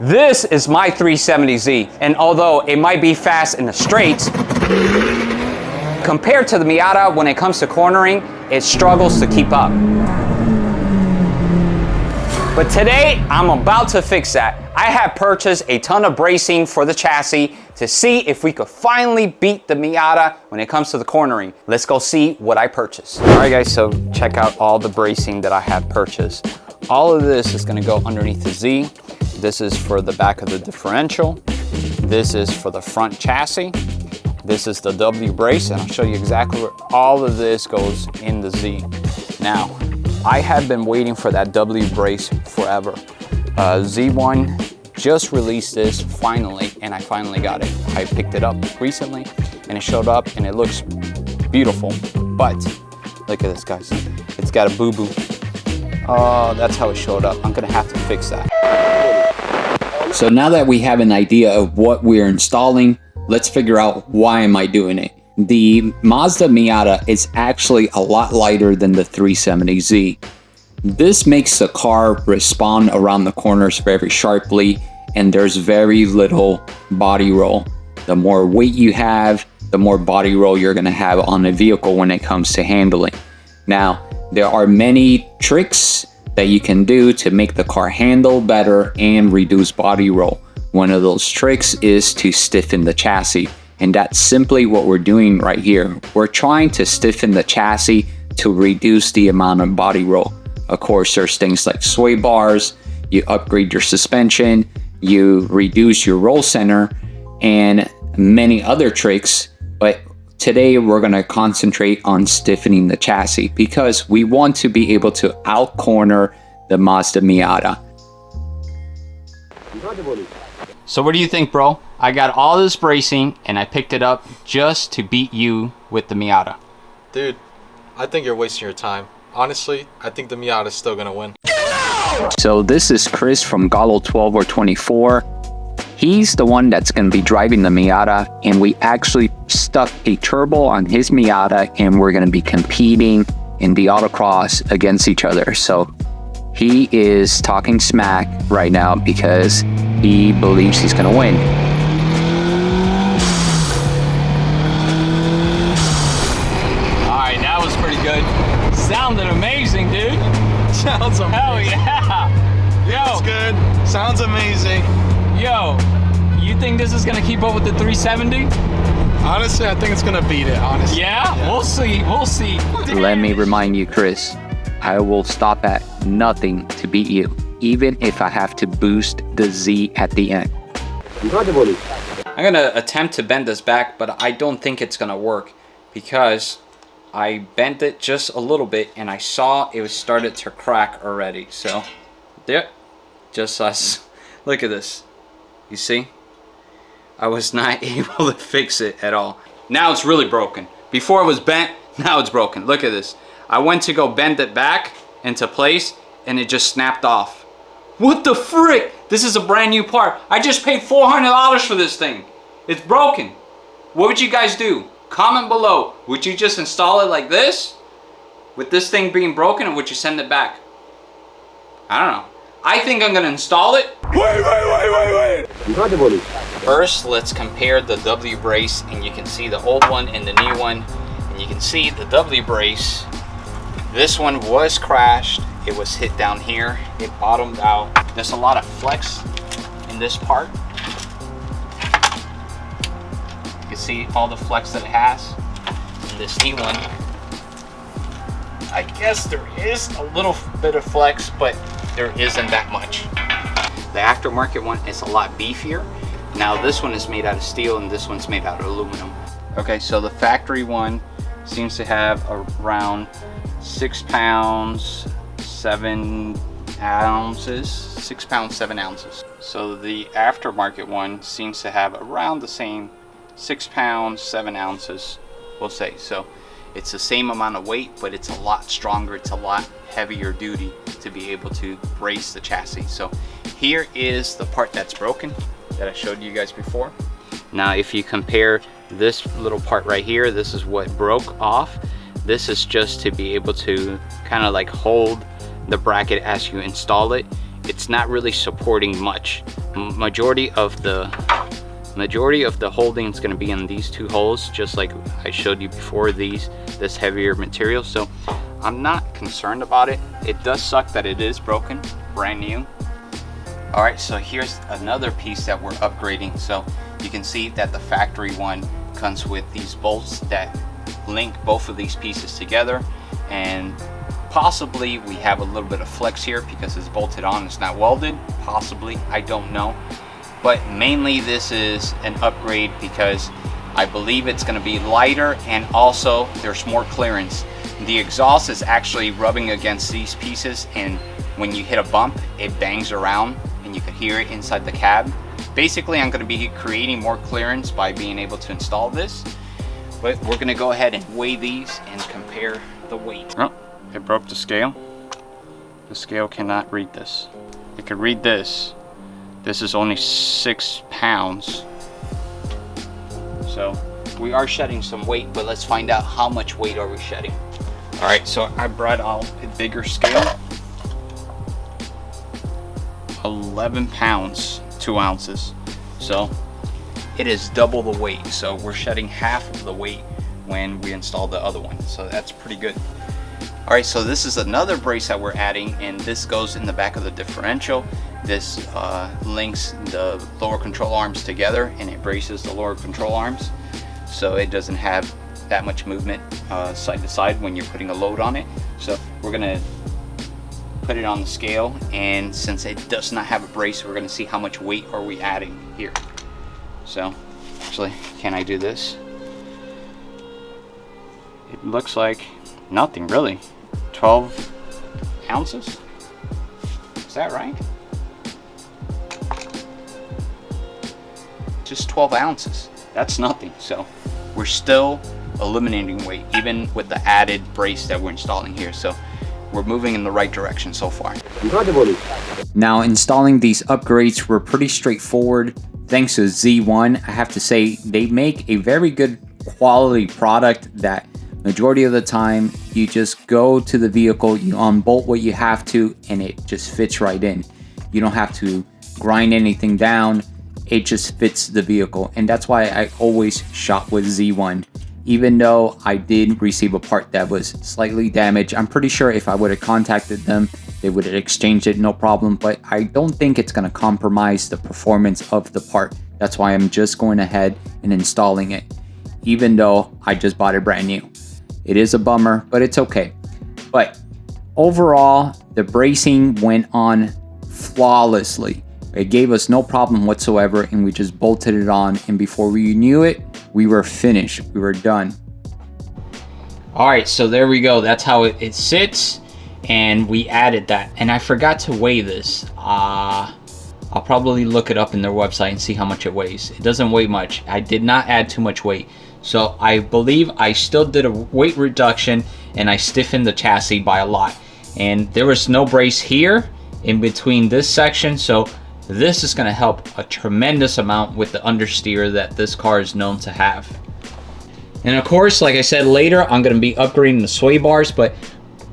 This is my 370Z, and although it might be fast in the straights, compared to the Miata, when it comes to cornering, it struggles to keep up. But today, I'm about to fix that. I have purchased a ton of bracing for the chassis to see if we could finally beat the Miata when it comes to the cornering. Let's go see what I purchased. All right guys, so check out all the bracing that I have purchased. All of this is gonna go underneath the Z. This is for the back of the differential. This is for the front chassis. This is the W brace, and I'll show you exactly where all of this goes in the Z. Now, I have been waiting for that W brace forever. Z1 just released this finally, and I finally got it. I picked it up recently, and it showed up, and it looks beautiful. But, look at this, guys. It's got a boo-boo. Oh, that's how it showed up. I'm gonna have to fix that. So now that we have an idea of what we're installing, let's figure out why am I doing it. The Mazda Miata is actually a lot lighter than the 370Z. This makes the car respond around the corners very sharply, and there's very little body roll. The more weight you have, the more body roll you're gonna have on a vehicle when it comes to handling. Now, there are many tricks that you can do to make the car handle better and reduce body roll. One of those tricks is to stiffen the chassis, and that's simply what we're doing right here. We're trying to stiffen the chassis to reduce the amount of body roll. Of course, there's things like sway bars, you upgrade your suspension, you reduce your roll center, and many other tricks, but today we're going to concentrate on stiffening the chassis because we want to be able to out-corner the Mazda Miata. So what do you think, bro? I got all this bracing and I picked it up just to beat you with the Miata. Dude, I think you're wasting your time. Honestly, I think the Miata is still gonna win. So this is Chris from Gallo 12 or 24. He's the one that's going to be driving the Miata, and we actually stuck a turbo on his Miata, and we're going to be competing in the autocross against each other. So he is talking smack right now because he believes he's going to win. All right, that was pretty good. Sounded amazing, dude. Sounds amazing. Hell yeah. Yo. It's good. Sounds amazing. Yo, you think this is gonna keep up with the 370? Honestly, I think it's gonna beat it, honestly. Yeah? We'll see, we'll see. Let me remind you, Chris, I will stop at nothing to beat you, even if I have to boost the Z at the end. I'm gonna attempt to bend this back, but I don't think it's gonna work because I bent it just a little bit and I saw it was started to crack already. So, there, just us. Look at this. You see? I was not able to fix it at all. Now it's really broken. Before it was bent, now it's broken. Look at this. I went to go bend it back into place and it just snapped off. What the frick? This is a brand new part. I just paid $400 for this thing. It's broken. What would you guys do? Comment below. Would you just install it like this? With this thing being broken, or would you send it back? I don't know. I think I'm gonna install it. Wait. First, let's compare the W brace, and you can see the old one and the new one. And you can see the W brace. This one was crashed. It was hit down here. It bottomed out. There's a lot of flex in this part. You can see all the flex that it has. And this new one, I guess there is a little bit of flex, but there isn't that much. The aftermarket one is a lot beefier. Now this one is made out of steel and this one's made out of aluminum. Okay, so the factory one seems to have around 6 pounds 7 ounces. 6 pounds 7 ounces. So the aftermarket one seems to have around the same 6 pounds 7 ounces, we'll say. So it's the same amount of weight, but it's a lot stronger. It's a lot heavier duty to be able to brace the chassis. So here is the part that's broken that I showed you guys before. Now if you compare this little part right here, this is what broke off. This is just to be able to kind of like hold the bracket as you install it. It's not really supporting much majority of the holding is going to be in these two holes, just like I showed you before, this heavier material. So I'm not concerned about it. It does suck that it is broken, brand new. All right, so here's another piece that we're upgrading. So you can see that the factory one comes with these bolts that link both of these pieces together, and possibly we have a little bit of flex here because it's bolted on, it's not welded, possibly, I don't know. But mainly this is an upgrade because I believe it's going to be lighter, and also there's more clearance. The exhaust is actually rubbing against these pieces, and when you hit a bump it bangs around and you can hear it inside the cab. Basically I'm going to be creating more clearance by being able to install this, but we're going to go ahead and weigh these and compare the weight. Oh, it broke the scale. The scale cannot read this. It could read this. This is only 6 pounds. So we are shedding some weight, but let's find out how much weight are we shedding. All right, so I brought out a bigger scale. 11 pounds, 2 ounces. So it is double the weight. So we're shedding half of the weight when we install the other one. So that's pretty good. All right, so this is another brace that we're adding, and this goes in the back of the differential. This links the lower control arms together, and it braces the lower control arms, so it doesn't have that much movement side to side when you're putting a load on it. So we're gonna put it on the scale, and since it does not have a brace, we're gonna see how much weight are we adding here. So actually, can I do this? It looks like nothing really. 12 ounces? Is that right? Just 12 ounces. That's nothing. So we're still eliminating weight, even with the added brace that we're installing here. So we're moving in the right direction so far. Now, installing these upgrades were pretty straightforward. Thanks to Z1, I have to say they make a very good quality product that majority of the time you just go to the vehicle, you unbolt what you have to, and it just fits right in. You don't have to grind anything down. It just fits the vehicle, and that's why I always shop with Z1. Even though I did receive a part that was slightly damaged, I'm pretty sure if I would have contacted them, they would have exchanged it no problem, but I don't think it's going to compromise the performance of the part. That's why I'm just going ahead and installing it, even though I just bought it brand new. It is a bummer, but it's okay. But overall, the bracing went on flawlessly. It gave us no problem whatsoever, and we just bolted it on, and before we knew it, we were finished. We were done. All right, so there we go. That's how it sits, and we added that. And I forgot to weigh this. I'll probably look it up in their website and see how much it weighs. It doesn't weigh much. I did not add too much weight. So I believe I still did a weight reduction, and I stiffened the chassis by a lot. And there was no brace here in between this section, so this is going to help a tremendous amount with the understeer that this car is known to have. And of course, like I said, later I'm going to be upgrading the sway bars, but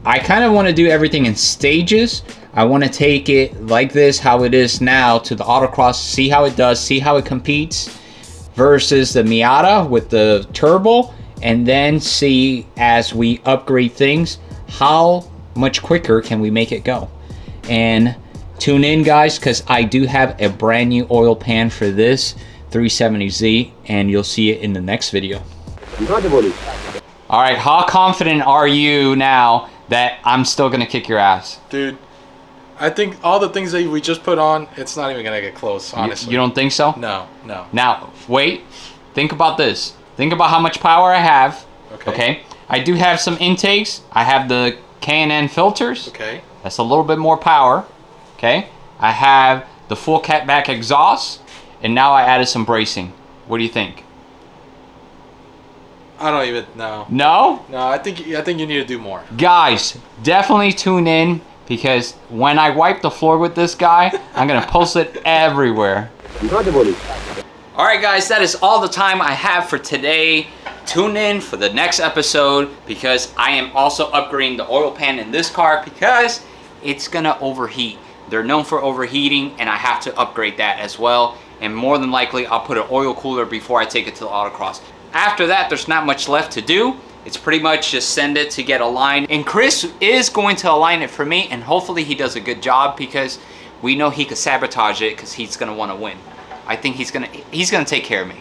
I kind of want to do everything in stages. I want to take it like this, how it is now, to the autocross, see how it does, see how it competes versus the Miata with the turbo, and then see as we upgrade things, how much quicker can we make it go. And tune in, guys, because I do have a brand new oil pan for this 370Z, and you'll see it in the next video. All right, how confident are you now that I'm still gonna kick your ass? Dude, I think all the things that we just put on, it's not even gonna get close, honestly. You don't think so? No, no. Now, wait, think about this. Think about how much power I have. Okay. I do have some intakes. I have the K&N filters. Okay. That's a little bit more power. Okay. I have the full catback exhaust, and now I added some bracing. What do you think? I don't even know. No? No, I think you need to do more. Guys, definitely tune in, because when I wipe the floor with this guy, I'm gonna post it everywhere. All right, guys, that is all the time I have for today. Tune in for the next episode, because I am also upgrading the oil pan in this car because it's gonna overheat. They're known for overheating, and I have to upgrade that as well. And more than likely, I'll put an oil cooler before I take it to the autocross. After that, there's not much left to do. It's pretty much just send it to get aligned. And Chris is going to align it for me, and hopefully he does a good job, because we know he could sabotage it because he's gonna want to win. I think he's gonna take care of me.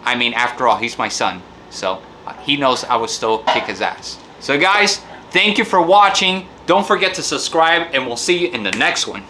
I mean, after all, he's my son. So he knows I will still kick his ass. So guys, thank you for watching. Don't forget to subscribe, and we'll see you in the next one.